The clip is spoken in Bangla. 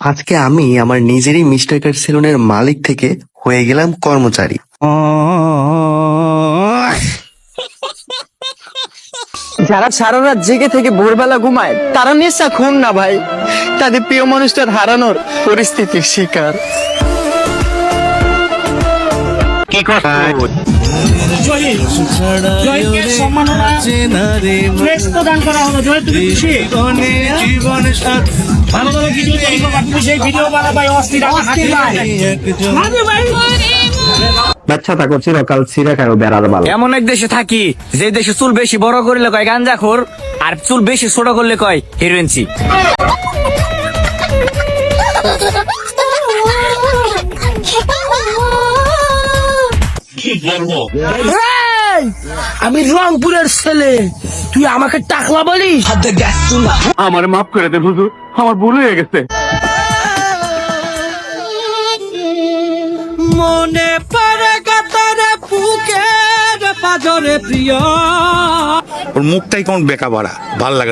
আজকে আমি আমার নিজেরই মিস্টার কাট সেলুনের মালিক থেকে হয়ে গেলাম কর্মচারী। যারা সারা রাত জেগে থেকে ভোরবেলা ঘুমায় তারা নেশা খুন না ভাই, তাদের প্রিয় মানুষটা হারানোর পরিস্থিতির শিকার। জয়কে সম্মাননা ক্রেস্ট প্রদান করা হলো। জয়, তুমি খুশি? ভালো ভালো ভিডিও তৈরি করবা, তুমি সেই ভিডিও বানাবাই অস্থির হাসি ভাই। বাচ্চা থাকো চিরকাল ছিঁড়ে খাও বেড়ার ভালো। এমন এক দেশে থাকি যে দেশে চুল বেশি বড় করলে কয় গাঞ্জাখোর, আর চুল বেশি ছোট করলে কয় হিরোইনসি। আমি রংপুরের ছেলে, তুই আমাকে টাকলা বলিস? আমার মাফ করে দেন হুজুর, আমার ভুল হয়ে গেছে। মনে পড়ে কাতারে বুকের পাজরে প্রিয়। ওর মুখটাই কেমন বেকা বাড়া, ভাল লাগে।